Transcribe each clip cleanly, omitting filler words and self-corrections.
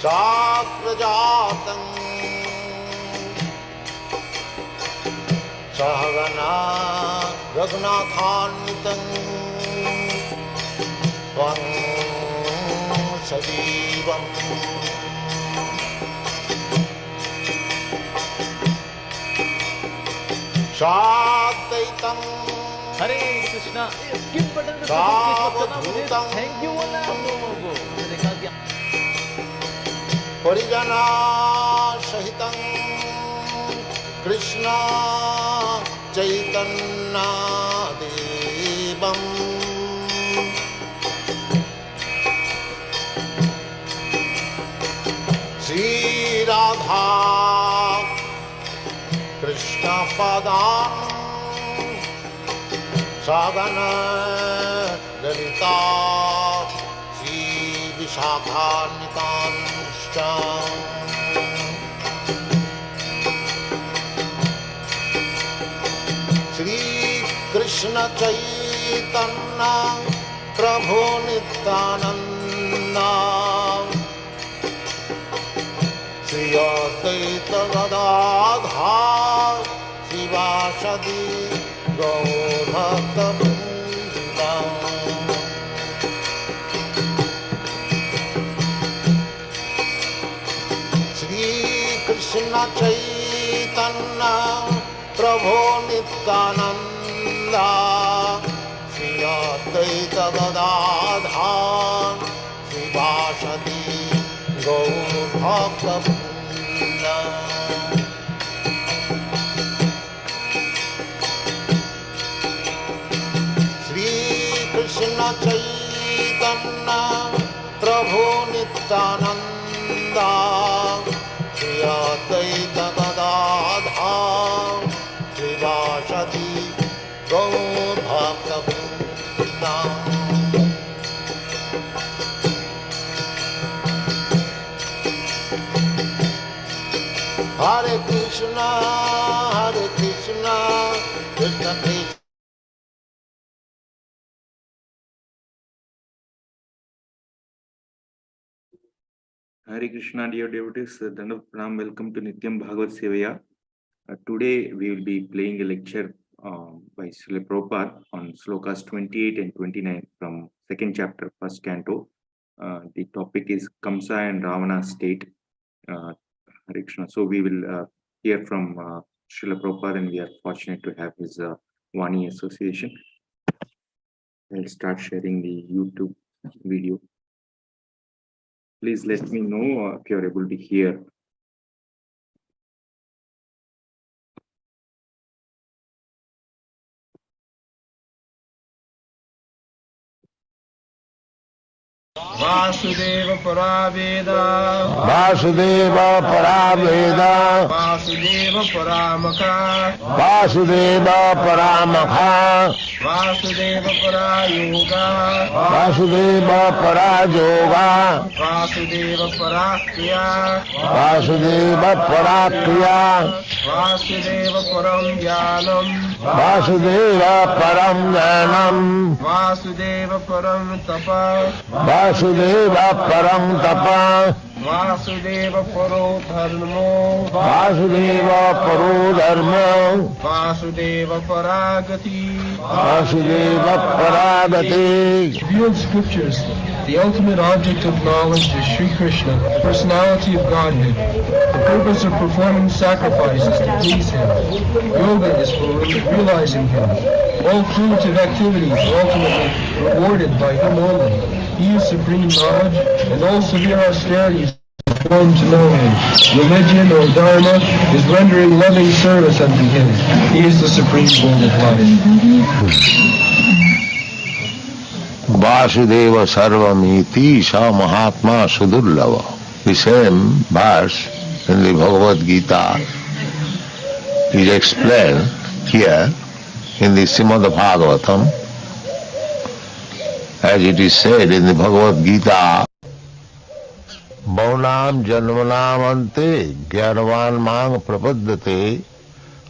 चाप्रजातं सहगना रघुनाथान्वितं त्वं सजीवम् साद्वैतं हरे Krishna skip button पे सावधूतं thank you बोलना है हम लोगों को मैंने देखा कि परिजना सहितं कृष्ण चैतन्य देवम् श्री राधा कृष्ण पदान् सागन ललिता श्री विशाखान्वितांश्च श्री कृष्ण चैतन्य प्रभु नित्यानंद श्री अद्वैत गदाधर शिवासदि गौरभक्तवृन्द श्री कृष्ण चैतन्य प्रभु नित्यानंद श्री अद्वैत गदाधर शिवासदि गौरभक्तवृन्द कृष्ण चैतन्य प्रभु नित्यानंद श्री अद्वैत गदाधर श्रीवासदि गौरभक्तवृन्द हरे Krishna Krishna Krishna Hare Krishna, dear devotees, Dandavat Pranam, welcome to Nityam Bhagavata Sevaya. Today we will be playing a lecture by Srila Prabhupada on slokas 28 and 29 from second chapter, first canto. The topic is Kamsa and Ravana's state. Hare Krishna. So we will hear from Srila Prabhupada, and we are fortunate to have his Vani association. I'll start sharing the YouTube video. Please let me know if you are able to hear. Vasudeva Paraveda Vasudeva Paraveda Vasudeva Paramaka Vasudeva Paramaka Vasudeva Parayoga Vasudeva Parayoga Vasudeva Parakriya Vasudeva Parakriya Vasudeva Param Jnanam Vasudeva Param Jnanam Vasudeva Param Tapa Vasudeva Param Tapa Vasudeva Paro Dharmo Vasudeva Paro Dharma Vasudeva Paragati. Vasudeva Paragati. Revealed scriptures, the ultimate object of knowledge is Sri Krishna, the personality of Godhead. The purpose of performing sacrifices to please Him. Yoga is for realizing Him. All fruitive activities are ultimately rewarded by Him only. He is supreme knowledge, and all severe austerities performed to know Him. Religion or Dharma is rendering loving service unto Him. He is the supreme goal of life. Vasudeva Sarvamiti Sa Mahatma Sudurlava. The same verse in the Bhagavad Gita is explained here in the Srimad Bhagavatam, as it is said in the Bhagavad Gita, Bhaunam Janmanam Ante Gyanavan Mang Prapaddate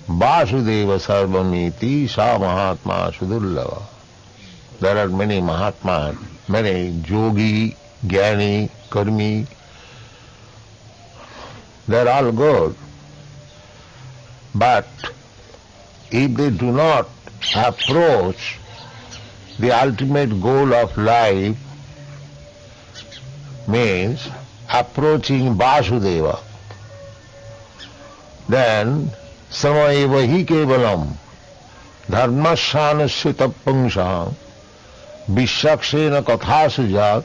Vasudeva Sarvamiti Sa Mahatma Sudurlava. There are many Mahatmas, many yogi, jnani, karmi, they're all good. But if they do not approach the ultimate goal of life, means approaching Vasudeva, then samayeva hi kevalam dharmasyanasya tappangsha vishakshena kathasujat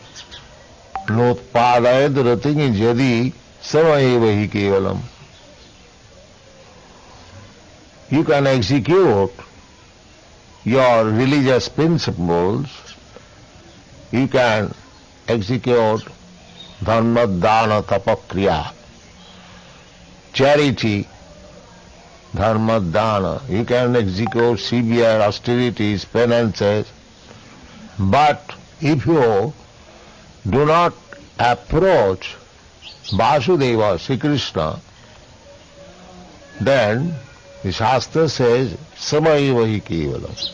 notpadayad rating jadi samayeva hi kevalam. You can execute your religious principles, you can execute dharma, dana, tapakriya, charity, dharma, dana. You can execute severe austerities, penances, but if you do not approach Vasudeva, Sri Krishna, then the Shastra says, samayeva hi kevalam.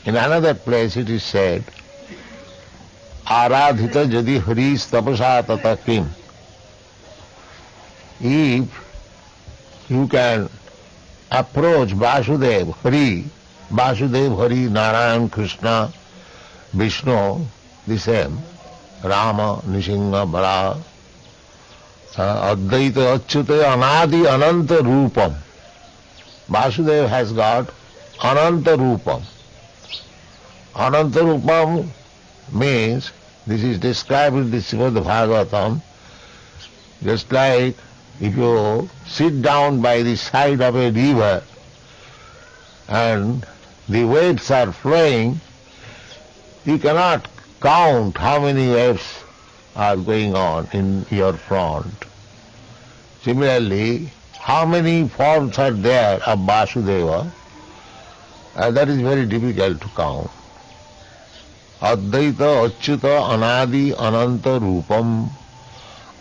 In another place it is said, Aradhita jadi haris tapasa tata kim. If you can approach Vasudev, Hari, Narayan, Krishna, Vishnu, the same, Rama, Nishinga, Bara, Advaita, Achyuta, Anadi, Ananta Rupam. Vasudeva has got Ananta Rupam. Ananta Rupam means, this is described in the Srimad Bhagavatam, just like if you sit down by the side of a river and the waves are flowing, you cannot count how many waves are going on in your front. Similarly, how many forms are there of Vasudeva, that is very difficult to count. Advaita, Achyuta, Anadi, Ananta Rupam,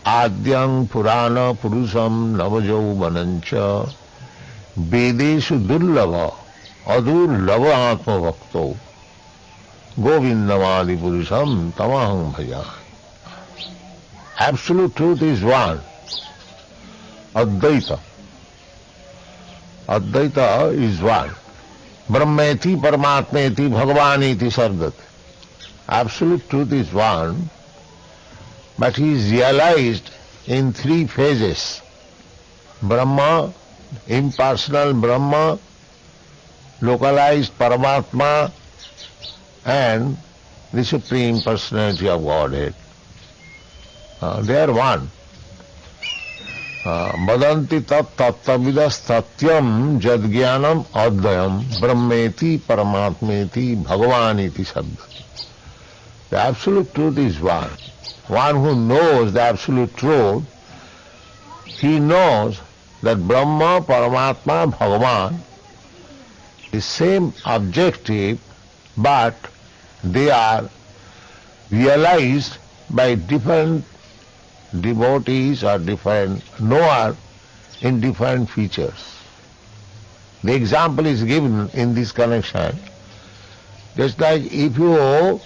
Adyang Purana Purusam Navajauvanancha, Vedeshu Durlava, Adurlava Atma Bhakto, Govindamadi Purusam Tamaham Bhajami. Absolute truth is one, Advaita. Advaita is one. Brahmeti, Paramatmeti, Bhagavaniti Sarvati. Absolute truth is one, but he is realized in three phases. Brahma, impersonal Brahma, localized Paramatma, and the Supreme Personality of Godhead. They are one. Vadanti tat tattavidas tatyam jadgyanam advayam brahmeti paramatmeti bhagavaniti sabdati. The absolute truth is one. One who knows the absolute truth, he knows that Brahma, Paramatma, Bhagavan is same objective, but they are realized by different devotees or different knower in different features. The example is given in this connection. Just like if you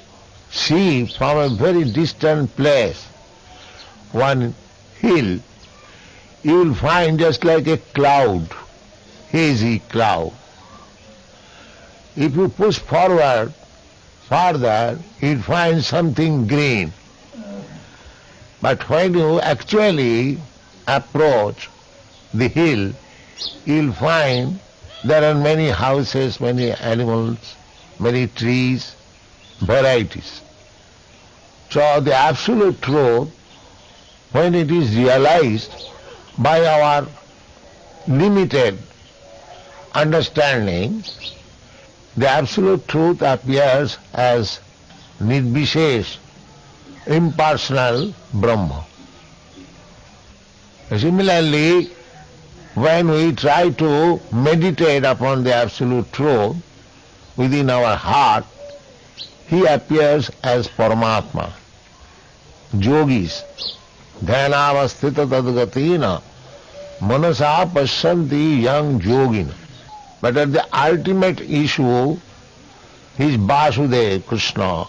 see from a very distant place one hill, you will find just like a cloud, hazy cloud. If you push forward further, you will find something green. But when you actually approach the hill, you will find there are many houses, many animals, many trees, varieties. So the absolute truth, when it is realized by our limited understanding, the absolute truth appears as Nirvishesh, impersonal Brahma. Similarly, when we try to meditate upon the absolute truth within our heart, he appears as Paramatma. Yogis, dhyanavasthita tadgatina, manasa pasyanti yang yogina. But at the ultimate issue is Vasudeva, Krishna,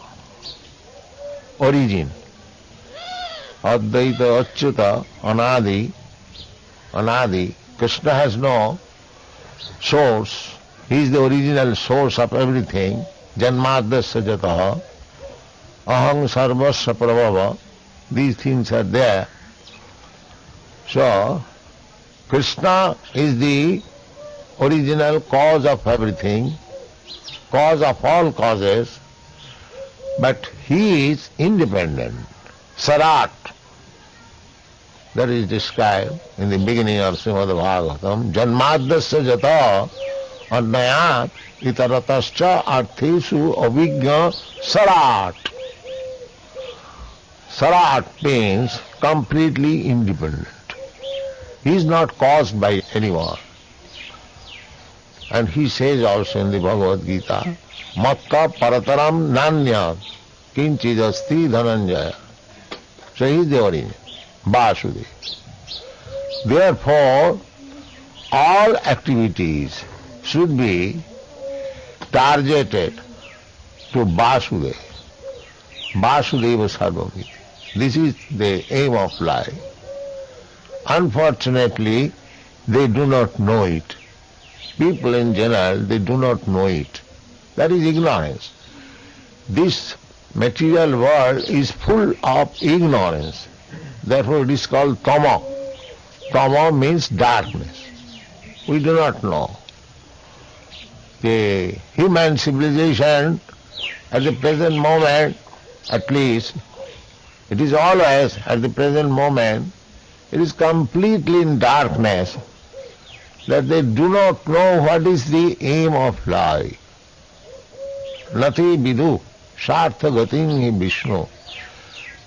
origin. Advaita, Achyuta, Anadi, anadi. Krishna has no source. He is the original source of everything. Janmadasya jataha. Aham sarvasya prabhava. These things are there. So, Krishna is the original cause of everything, cause of all causes, but he is independent. Sarat, that is described in the beginning of Srimad Bhagavatam. Janmadasya jata annayat itaratascha arthesu avijna sarat. Sarat means completely independent. He is not caused by anyone. And he says also in the Bhagavad Gita, Matta parataram nanya kinchidasti dhananjaya. So he is the origin, Vasudeva. Therefore, all activities should be targeted to Vasudeva. Vasudeva Sarvamiti. This is the aim of life. Unfortunately, they do not know it. People in general, they do not know it. That is ignorance. This material world is full of ignorance. Therefore it is called tama. Tama means darkness. We do not know. The human civilization at the present moment, at least, it is always at the present moment, it is completely in darkness, that they do not know what is the aim of life. Nati vidu sartha gatim hi Vishnu.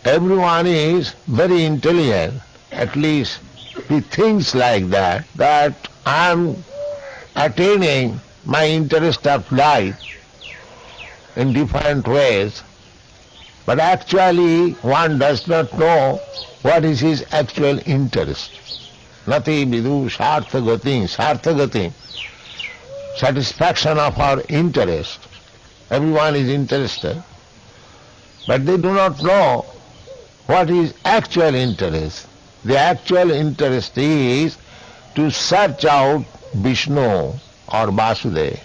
Everyone is very intelligent, at least he thinks like that I am attaining my interest of life in different ways, but actually one does not know what is his actual interest. Nati vidu sartha gatim, satisfaction of our interest. Everyone is interested, but they do not know what is actual interest. The actual interest is to search out Vishnu or Vasudeva.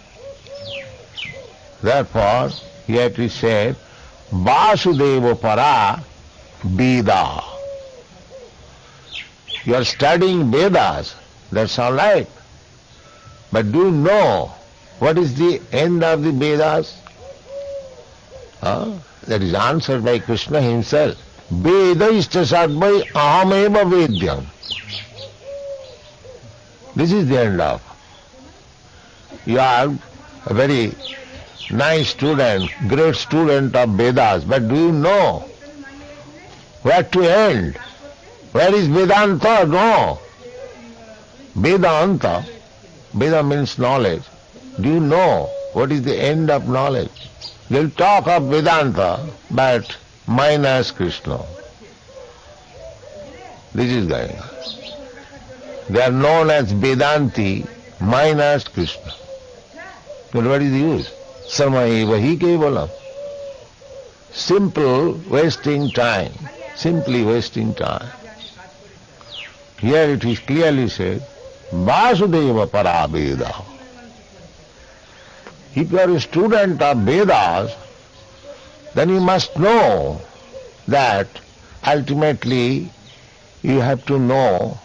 Therefore, here it is said, Vasudeva para Veda. You are studying Vedas, that's all right. But do you know what is the end of the Vedas? That is answered by Krishna himself. Veda ishta sarvai ahameva vedyam. This is the end of. You are a very nice student, great student of Vedas, but do you know where to end? Where is Vedanta? No. Vedanta, Veda means knowledge. Do you know what is the end of knowledge? They'll talk of Vedanta, but minus Krishna. This is going on. They are known as Vedanti minus Krishna. But what is the use? Sarma eva hi kevalam. Simple wasting time. Simply wasting time. Here it is clearly said, Vasudeva para Veda. If you are a student of Vedas, then you must know that ultimately you have to know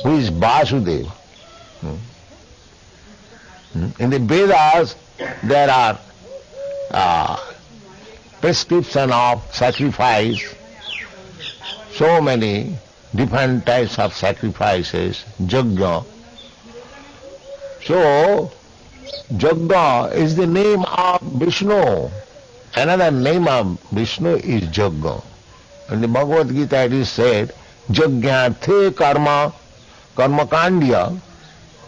who is Vasudeva. In the Vedas there are prescription of sacrifice, so many different types of sacrifices, yajna. So, yajna is the name of Vishnu. Another name of Vishnu is yajna. In the Bhagavad Gita it is said, yajnarthe karma, karmakandya,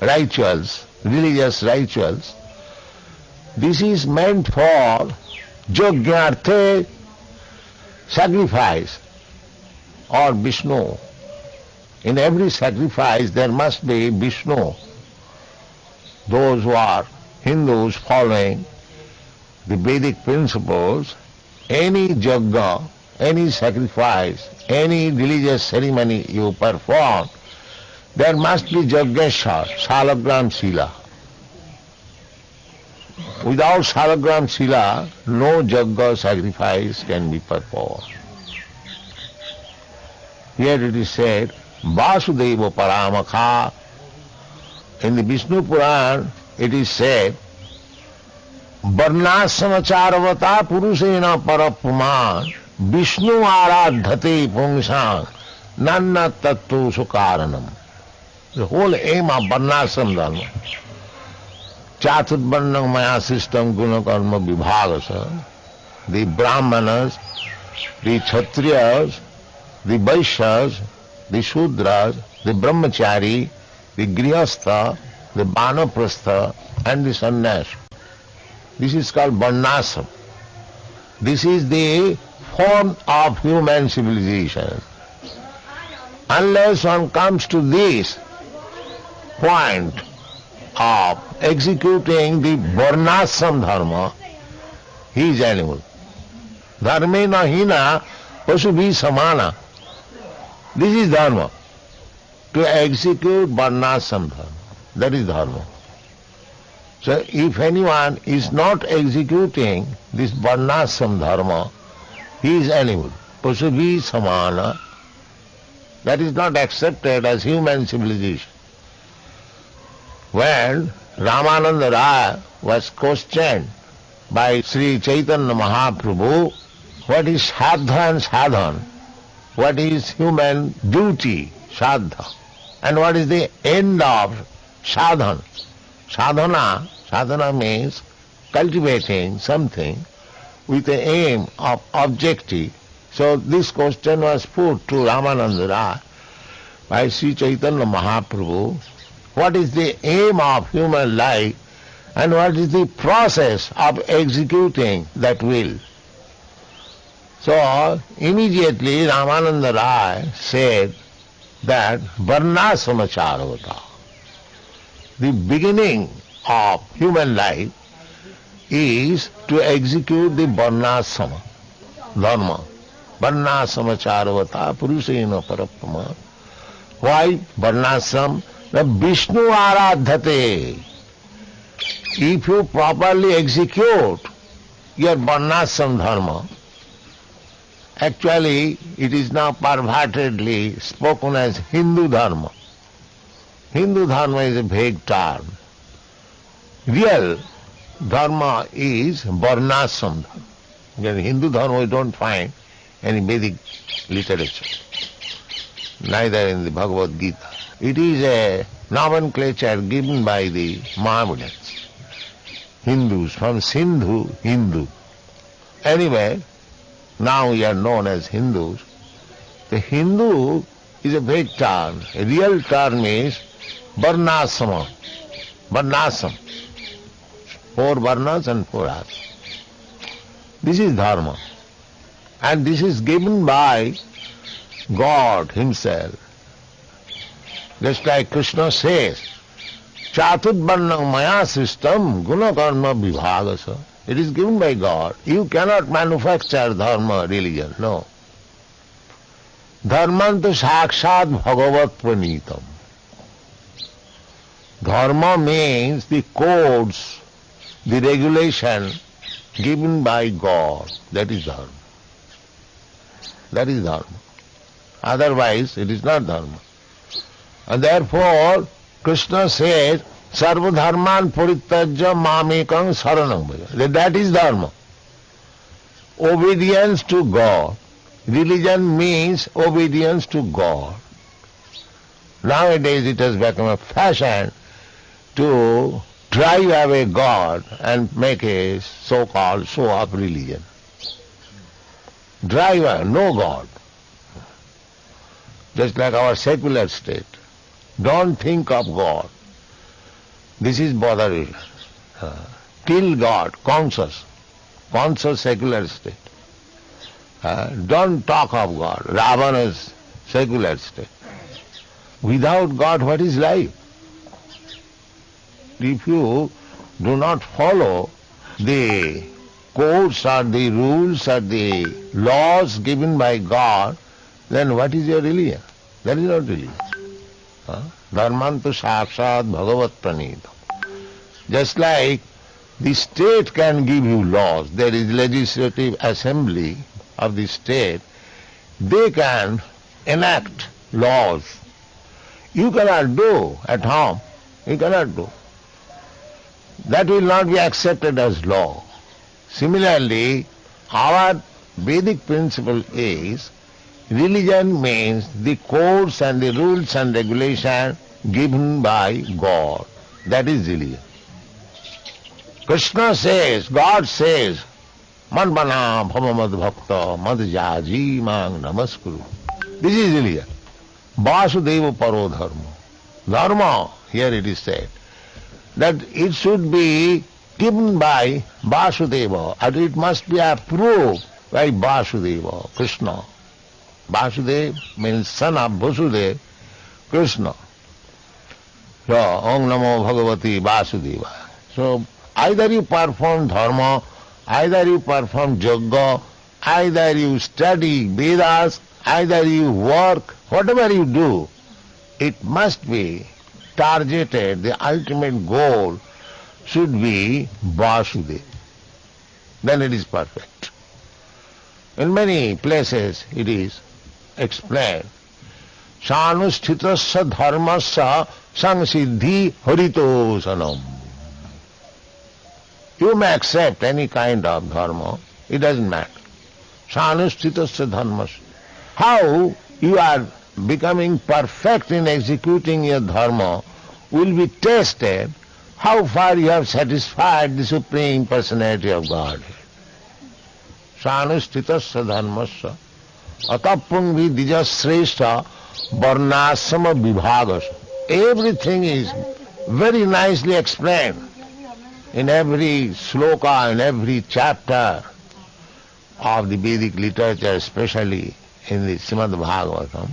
rituals, religious rituals. This is meant for yajnarthe, sacrifice, or Vishnu. In every sacrifice there must be Vishnu. Those who are Hindus following the Vedic principles, any yajna, any sacrifice, any religious ceremony you perform, there must be Yajneshwar, Salagram Sila. Without Salagram Sila, no Yajna sacrifice can be performed. Here it is said, Vasudeva Paramakha. In the Vishnu Puran, it is said, Varnasamacharvata Purusena Parapuman Vishnu Aradhate Pungsang Nanna Tattu Sukaranam. The whole aim of Varnasam Dharma, Chaturvarnam Maya system Gunakarma Vibhagasa, the Brahmanas, the Kshatriyas, the Vaishyas, the Shudras, the Brahmachari, the Grihastha, the Vanaprastha and the Sannyas. This is called Varnasam. This is the form of human civilization. Unless one comes to this point of executing the Varnasam Dharma, he is animal. Dharmena hina pasubhi samana. This is Dharma. To execute Varnasam Dharma. That is Dharma. So if anyone is not executing this Varnasam Dharma, he is animal. Pasubhi samana. That is not accepted as human civilization. When Ramananda Raya was questioned by Sri Chaitanya Mahaprabhu, what is Sadha and Sadhan? What is human duty, Sadha? And what is the end of sadhan? Sadhana means cultivating something with the aim of objective. So this question was put to Ramananda Raya by Sri Chaitanya Mahaprabhu. What is the aim of human life and what is the process of executing that will? So immediately Ramananda Raya said that Varnasamacharvata, the beginning of human life is to execute the Varnasama Dharma. Varnasamacharvata Purusena Parapama. Why Varnasam? The Vishnu Aradhate. If you properly execute your Varnasam Dharma, actually it is now pervertedly spoken as Hindu Dharma. Hindu Dharma is a vague term. Real Dharma is Varnasam Dharma. In Hindu Dharma we don't find any Vedic literature, neither in the Bhagavad Gita. It is a nomenclature given by the Mohammedans, Hindus, from Sindhu, Hindu. Anyway, now we are known as Hindus. The Hindu is a vague term. A real term is Varnasama. Varnasam. 4 Varnas and 4 Asas. This is Dharma. And this is given by God Himself. Just like Krishna says, Chaturvarnam Maya system Gunakarma Vibhagasa. It is given by God. You cannot manufacture Dharma, religion, no. Dharmantu sakshat bhagavat pranitam. Dharma means the codes, the regulation given by God. That is Dharma. That is Dharma. Otherwise, it is not Dharma. And therefore, Krishna says, Sarva dharman puritajya mamekam saranam bhaja. That is Dharma. Obedience to God. Religion means obedience to God. Nowadays it has become a fashion to drive away God and make a so-called show of religion. Drive away, no God. Just like our secular state. Don't think of God. This is bothering. Kill God, conscious secular state. Don't talk of God, Ravana's secular state. Without God, what is life? If you do not follow the codes or the rules or the laws given by God, then what is your religion? That is not religion. Dharmantu sakshat bhagavat pranita. Just like the state can give you laws, there is legislative assembly of the state, they can enact laws. You cannot do at home, you cannot do. That will not be accepted as law. Similarly, our Vedic principle is religion means the codes and the rules and regulations given by God. That is religion. Krishna says, God says, Manvana bhavamad bhakta madjaji mang namaskuru. This is religion. Vasudeva paro dharma. Dharma, here it is said, that it should be given by Vasudeva and it must be approved by Vasudeva, Krishna. Vasudeva means son of Vasudeva, Krishna. So, Om Namo Bhagavati Vasudeva. So, either you perform dharma, either you perform yoga, either you study Vedas, either you work, whatever you do, it must be targeted, the ultimate goal should be Vasudeva. Then it is perfect. In many places it is explained, Sanusthitasya dharmasya samsiddhi haritosanam. You may accept any kind of dharma, it doesn't matter. Sanusthitasya dharmasya. How you are becoming perfect in executing your dharma will be tested how far you have satisfied the Supreme Personality of God. Sanusthitasya dharmasya atapung vidijasreshta varnasama vibhagasya. Everything is very nicely explained in every sloka, in every chapter of the Vedic literature, especially in the Srimad Bhagavatam.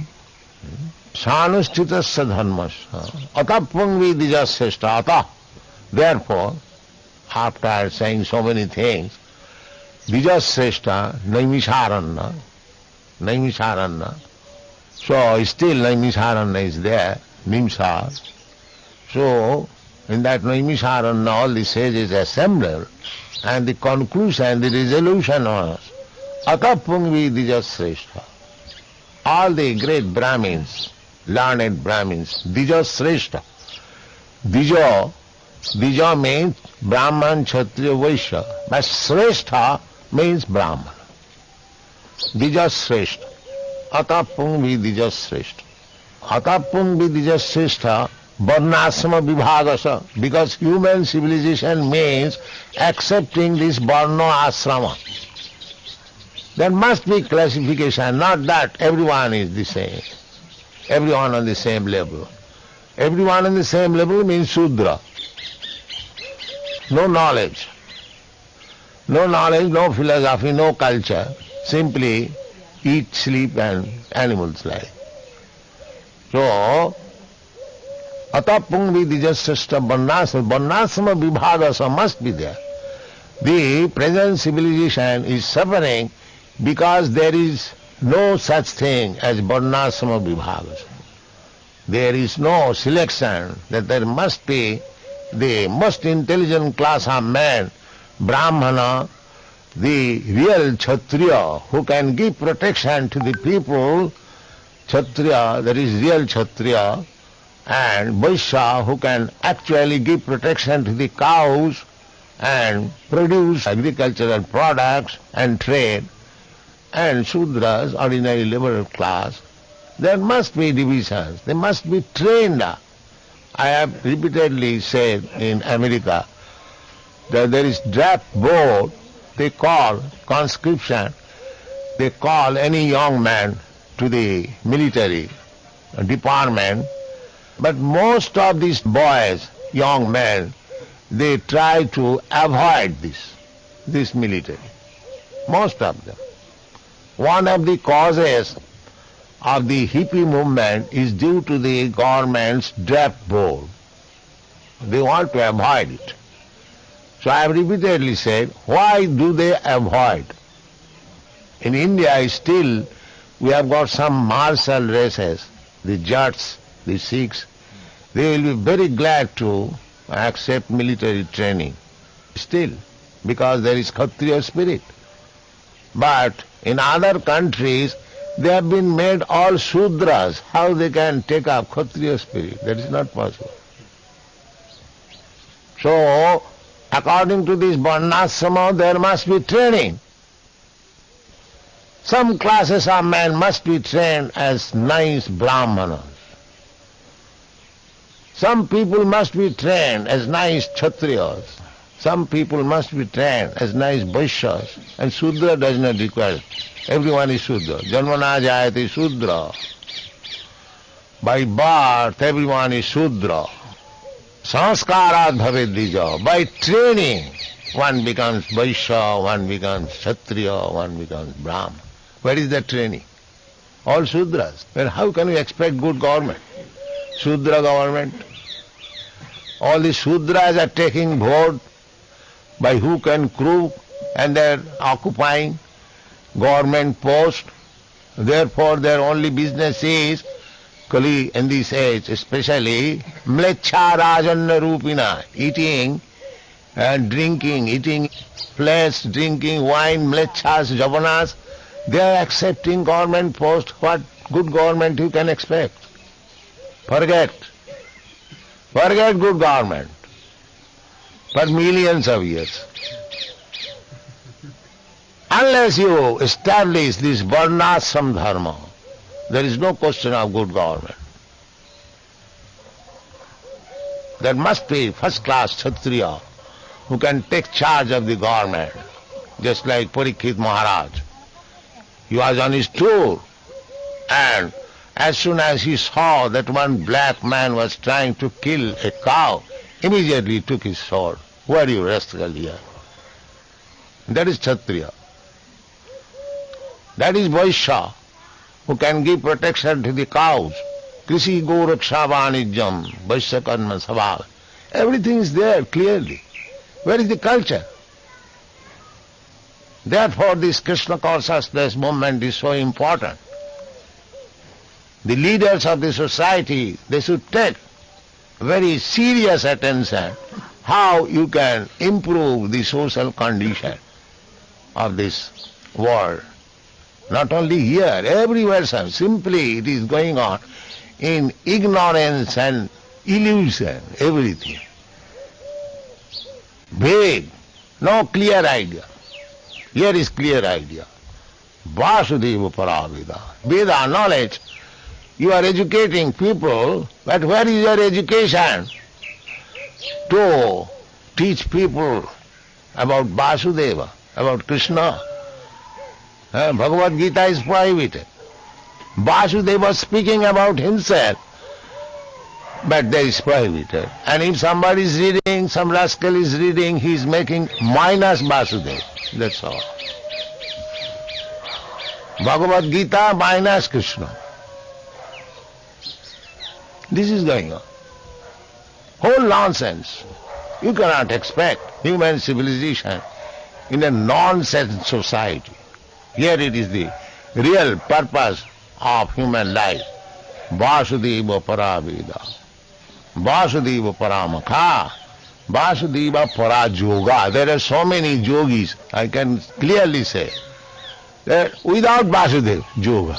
Sanusthitasya dharmasya atapung vidijasreshta atah. Therefore, after saying so many things, Dijasreshta Naimisharana. So still Naimisharana is there, Nimsar. So in that Naimisharana all the sages assembled and the conclusion, the resolution was Atapungvi Dijasreshta. All the great Brahmins, learned Brahmins, Dijasreshta. Dija means Brahman, Kshatriya, Vaishya, but Sreshta means Brahman. Dija Sreshta. Atapungvi Dija Sreshta. Atapungvi Dija Sreshta Varnasama Vibhagasa, because human civilization means accepting this Varna Asrama. There must be classification, not that everyone is the same. Everyone on the same level. Everyone on the same level means Shudra. No knowledge, no philosophy, no culture, simply eat, sleep and animals' life. So, atapungvi dijasreshta varnasama vibhagasa must be there. The present civilization is suffering because there is no such thing as varnasama vibhagasa. There is no selection, that there must be the most intelligent class of man, Brahmana, the real Kshatriya, who can give protection to the people, Kshatriya, that is real Kshatriya, and Vaishya, who can actually give protection to the cows and produce agricultural products and trade, and Shudras, ordinary liberal class. There must be divisions, they must be trained. I have repeatedly said in America that there is draft board, they call conscription, they call any young man to the military department, but most of these boys, young men, they try to avoid this military. Most of them. One of the causes of the hippie movement is due to the government's draft board. They want to avoid it. So I have repeatedly said, why do they avoid? In India still we have got some martial races, the Jats, the Sikhs, they will be very glad to accept military training still, because there is Kshatriya spirit. But in other countries, they have been made all Shudras. How they can take up Kshatriya spirit? That is not possible. So, according to this Varnashrama, there must be training. Some classes of men must be trained as nice Brahmanas. Some people must be trained as nice Kshatriyas. Some people must be trained as nice Vaishyas. And Shudra does not require. Everyone is Shudra. Janmana jayate Shudra. By birth, everyone is Shudra. Sanskarat bhavedija. By training, one becomes Vaishya, one becomes Kshatriya, one becomes Brahma. Where is that training? All Shudras. Then how can we expect good government? Shudra government. All the Shudras are taking vote by hook and crook, and they are occupying government post. Therefore their only business is, in this age especially, mlecha rajanna rupina, eating and drinking, eating flesh, drinking wine, mlechas, javanas. They are accepting government post. What good government you can expect? Forget good government for millions of years. Unless you establish this varnashram dharma, there is no question of good government. There must be first-class Kshatriya who can take charge of the government, just like Parikshit Maharaj. He was on his tour, and as soon as he saw that one black man was trying to kill a cow, immediately took his sword. Who are you, rascal here? That is Kshatriya. That is Vaishya, who can give protection to the cows. Krishi Goraksha Vanijam, Vaishya Karma Sabha. Everything is there clearly. Where is the culture? Therefore this Krishna consciousness movement is so important. The leaders of the society, they should take very serious attention how you can improve the social condition of this world. Not only here, everywhere, simply it is going on in ignorance and illusion, everything. Vague, no clear idea. Here is clear idea. Vasudeva Paraveda. Veda, knowledge. You are educating people, but where is your education? To teach people about Vasudeva, about Krishna. Bhagavad Gita is prohibited. Vasudeva speaking about himself, but that is prohibited. And if somebody is reading, some rascal is reading, he is making minus Vasudeva. That's all. Bhagavad Gita minus Krishna. This is going on. Whole nonsense. You cannot expect human civilization in a nonsense society. Here it is the real purpose of human life. Vasudeva Paraveda. Vasudeva Paramakha. Vasudeva Parajoga. There are so many yogis, I can clearly say, that without Vasudeva, yoga.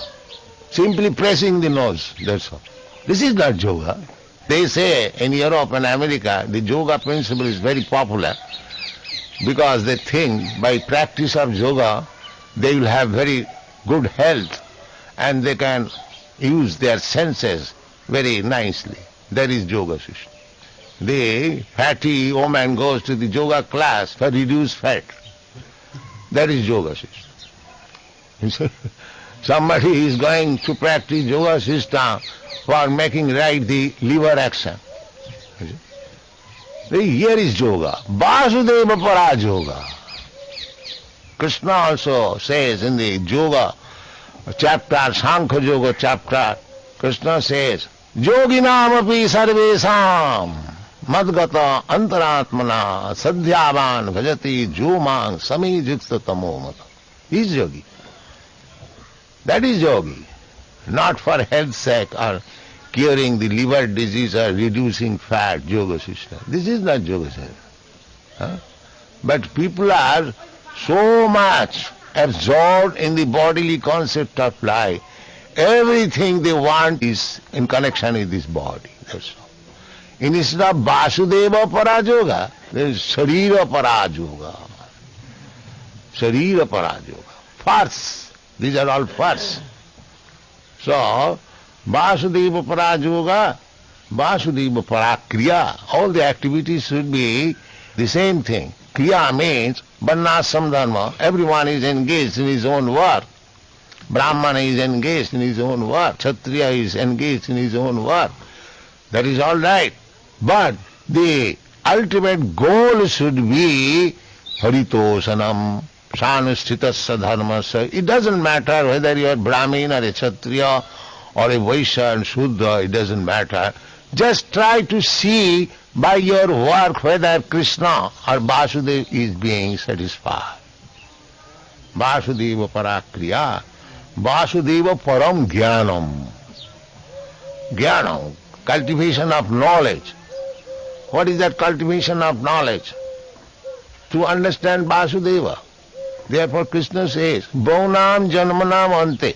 Simply pressing the nose, that's all. This is not yoga. They say in Europe and America, the yoga principle is very popular because they think by practice of yoga, they will have very good health and they can use their senses very nicely. That is yoga system. The fatty woman goes to the yoga class for reduced fat. That is yoga system. Somebody is going to practice yoga system for making right the liver action. Here is yoga. Vasudeva Para Yoga. Krishna also says in the yoga chapter, Sankhya Yoga chapter, Krishna says, Yoginam api sarvesam madgata antaratmana sadhyavan bhajati jomang samijukta tamomata. He is yogi. That is yogi. Not for health's sake or curing the liver disease or reducing fat, yoga system. This is not yoga system. Huh? But people are so much absorbed in the bodily concept of life. Everything they want is in connection with this body. That's all. Instead of Vasudeva Parajoga, there is Sharira Parajoga. Sharira Parajoga. First. These are all first. So, Vasudeva Parajoga, Vasudeva Parakriya, all the activities should be the same thing. Kriya means Varnashram Dharma. Everyone is engaged in his own work. Brahmana is engaged in his own work. Kshatriya is engaged in his own work. That is all right. But the ultimate goal should be Haritosanam, Sanusthitasya Dharmasya. It doesn't matter whether you are Brahmin or a Kshatriya or a Vaishya and Shudra, it doesn't matter. Just try to see by your work whether Krishna or Vasudeva is being satisfied. Vasudeva Parakriya, Vasudeva Param Jnanam. Jnanam, cultivation of knowledge. What is that cultivation of knowledge? To understand Vasudeva. Therefore Krishna says, Bhaunam Janmanam Ante.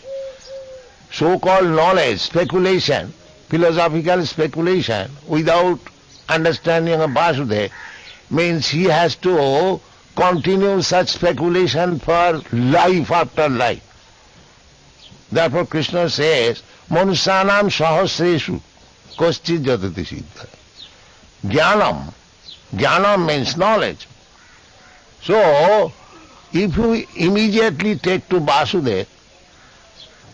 So-called knowledge, speculation, philosophical speculation without understanding of Vasudeva means he has to continue such speculation for life after life. Therefore Krishna says, Manusanam Sahasreshu Koschit Jatati Siddha. Jnanam. Jnanam means knowledge. So, if you immediately take to Vasudeva,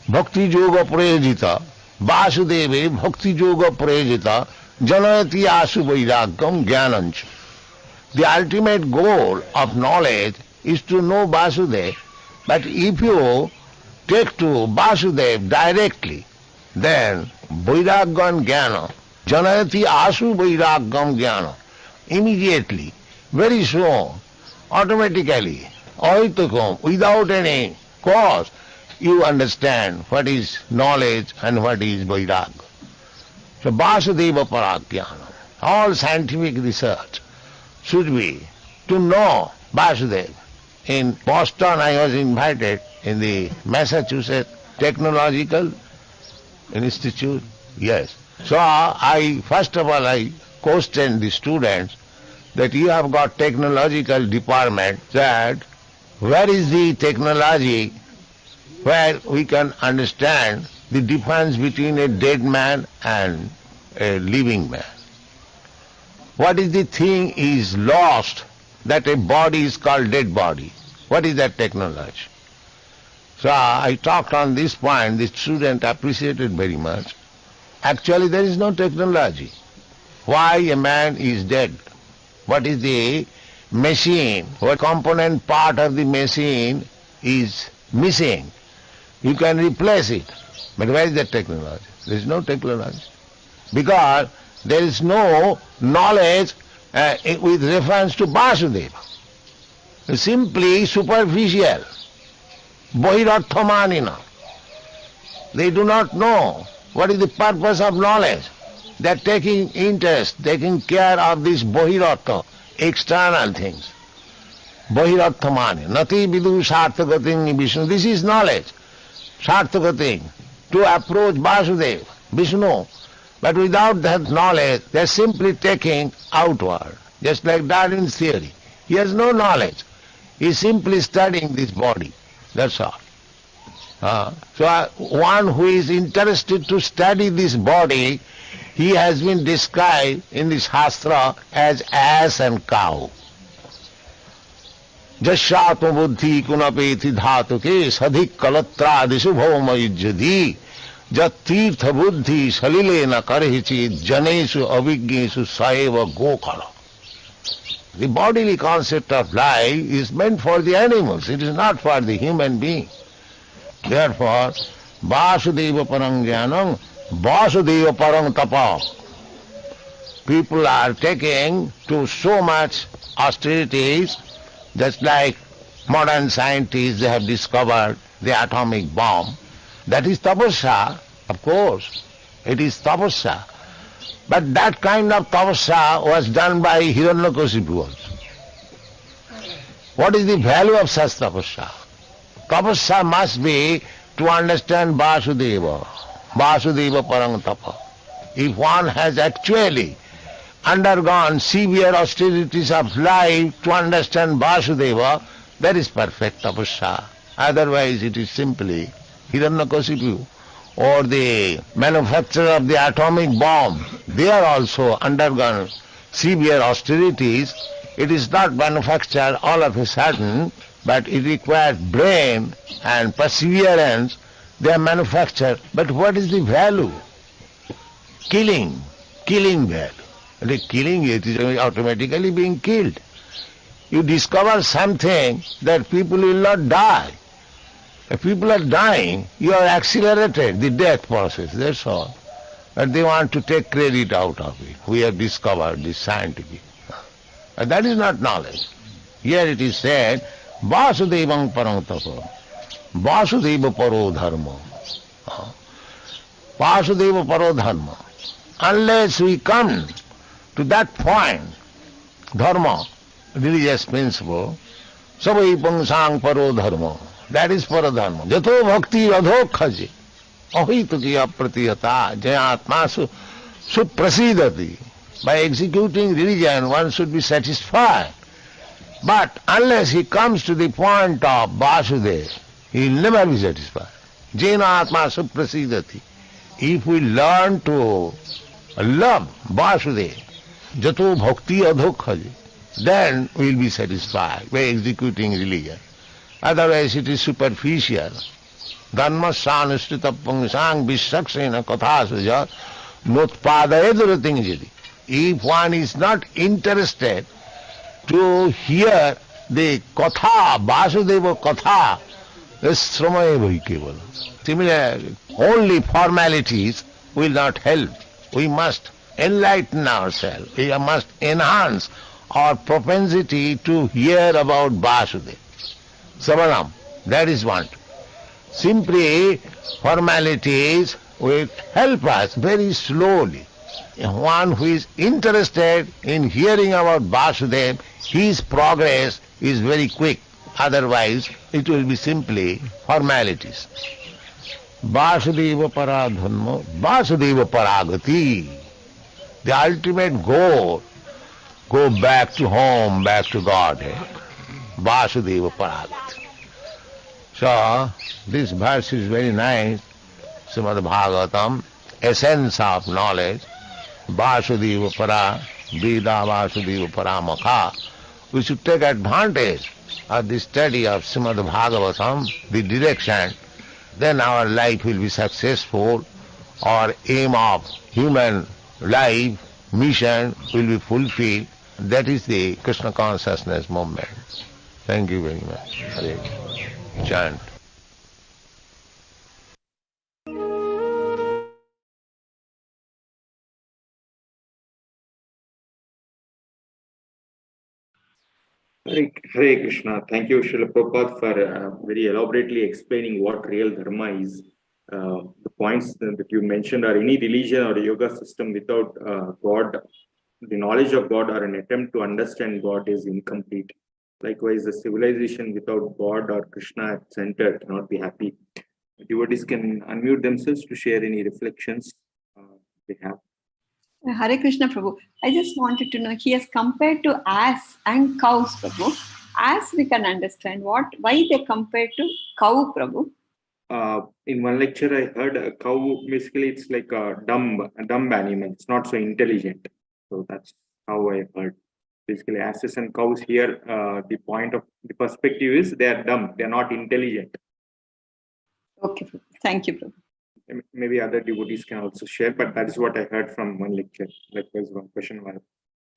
Bhakti Yoga Prayojita, Vasudeva Bhakti Yoga Prayojita, Janayati Asu Vairagam Jnanancha. The ultimate goal of knowledge is to know Vasudeva, but if you take to Vasudeva directly, then Vairagam Jnana, Janayati Asu Vairagam Jnana, immediately, very soon, automatically, ahitakam, without any cause, you understand what is knowledge and what is Vairagya. So Vasudeva Parakyanam, all scientific research should be to know Vasudeva. In Boston I was invited in the Massachusetts Technological Institute. Yes. So first of all I questioned the students that you have got technological department, that where is the technology where we can understand the difference between a dead man and a living man. What is the thing is lost that a body is called dead body? What is that technology? So I talked on this point, the student appreciated very much. Actually there is no technology. Why a man is dead? What is the machine? What component part of the machine is missing? You can replace it. But where is that technology? There is no technology. Because there is no knowledge with reference to Vasudeva. It's simply superficial. Bahirarthamanina. They do not know what is the purpose of knowledge. They are taking interest, taking care of these bahirartha, external things. Bahirarthamani. Nati vidu sarthagating Vishnu. This is knowledge. Sarthagating. To approach Vasudeva, Vishnu. But without that knowledge, they are simply taking outward. Just like Darwin's theory. He has no knowledge. He is simply studying this body. That's all. So one who is interested to study this body, he has been described in the Shastra as ass and cow. Jashatma buddhi kunapeti dhatuke sadhik kalatra adishubhoma yujjadi jat tirtha buddhi salilena karhichi janesu avignesu saeva gokara. The bodily concept of life is meant for the animals. It is not for the human being. Therefore, Vasudeva Parang Jnanam, Vasudeva Parang Tapa. People are taking to so much austerities, just like modern scientists, they have discovered the atomic bomb. That is tapasya, of course. It is tapasya. But that kind of tapasya was done by Hiranyakasipu also. What is the value of such tapasya? Tapasya must be to understand Vasudeva. Vasudeva parang tapa. If one has actually undergone severe austerities of life to understand Vasudeva, that is perfect tapasya. Otherwise it is simply Hiranyakasipu or the manufacturer of the atomic bomb. They are also undergone severe austerities. It is not manufactured all of a sudden, but it requires brain and perseverance. They are manufactured. But what is the value? Killing value. The killing, it is automatically being killed. You discover something that people will not die. If people are dying, you are accelerated the death process, that's all. But they want to take credit out of it. We have discovered this scientific. But that is not knowledge. Here it is said, Vasudevang parang tapa, Vasudeva paro dharma. Vasudeva paro dharma. Unless we come to that point, dharma, religious principle, savai pangsang paro dharma. That is paradharma. Jato bhakti adhokhaji. Ahitukiya pratiyata jayatma suprasidati. By executing religion, one should be satisfied. But unless he comes to the point of Vasudeva, he will never be satisfied. Jena atma suprasidati. If we learn to love Vasudeva, jato bhakti adhokhaji, then we will be satisfied by executing religion. Otherwise it is superficial. Dharma sanustita pangsang vishaksena kathasuja notpadayaduratingjidi. If one is not interested to hear the katha, Vasudeva katha, sramaya kevala. Similarly, only formalities will not help. We must enlighten ourselves. We must enhance our propensity to hear about Vasudeva. Savanam, that is one. Simply formalities will help us very slowly. One who is interested in hearing about Vasudeva, his progress is very quick. Otherwise, it will be simply formalities. Vasudeva paradhanma, Vasudeva paragati. The ultimate goal, go back to home, back to Godhead. Vasudeva paragati. So, this verse is very nice. Srimad Bhagavatam, essence of knowledge. Vasudeva para, Veda Vasudeva paramaka. We should take advantage of the study of Srimad Bhagavatam, the direction. Then our life will be successful. Our aim of human life, mission will be fulfilled. That is the Krishna consciousness movement. Thank you very much. Hare Chant. Hare Krishna. Thank you, Srila Prabhupada, for very elaborately explaining what real dharma is. The points that you mentioned are any religion or yoga system without God, the knowledge of God or an attempt to understand God is incomplete. Likewise, a civilization without God or Krishna at center cannot be happy. Devotees can unmute themselves to share any reflections they have. Hare Krishna, Prabhu. I just wanted to know, he has compared to ass and cows, Prabhu. Ass we can understand why they compared to cow, Prabhu. In one lecture, I heard a cow, basically it's like a dumb animal. It's not so intelligent. So that's how I heard. Basically, asses and cows here, the point of the perspective is they are dumb. They are not intelligent. Okay, Prabhu. Thank you, Prabhu. Maybe other devotees can also share, but that is what I heard from one lecture. Likewise,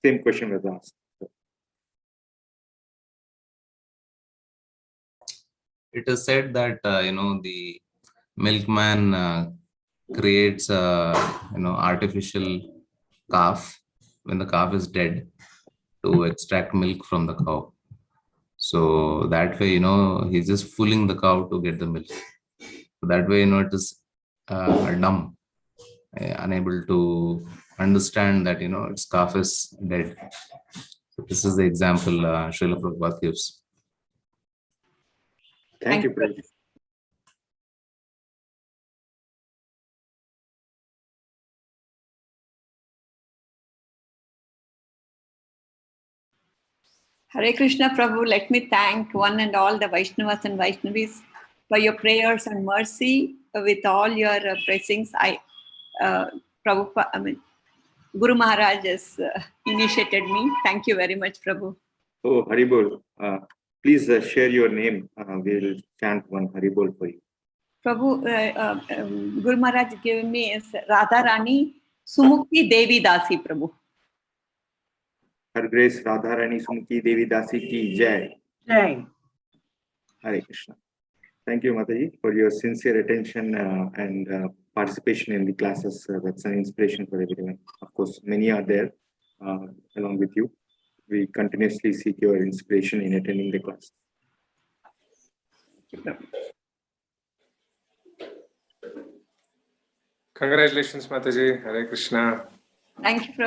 same question was asked. It is said that the milkman creates artificial calf when the calf is dead to extract milk from the cow. So that way, he's just fooling the cow to get the milk. So that way, it is dumb. unable to understand that, its calf is dead. So this is the example Srila Prabhupada gives. Thank you, Prabhu. Hare Krishna Prabhu, let me thank one and all the Vaishnavas and Vaishnavis for your prayers and mercy. With all your blessings, Guru Maharaj has initiated me. Thank you very much, Prabhu. Oh, Haribol. Please share your name. We'll chant one Haribol for you. Prabhu, Guru Maharaj gave me is Radharani Sumukhi Devi Dasi, Prabhu. Her Grace Radharani Sumukhi Devi Dasi ki Jai. Jai. Hare Krishna. Thank you, Mataji, for your sincere attention and participation in the classes. That's an inspiration for everyone. Of course, many are there along with you. We continuously seek your inspiration in attending the class. Congratulations, Mataji. Hare Krishna. Thank you, Prabhu.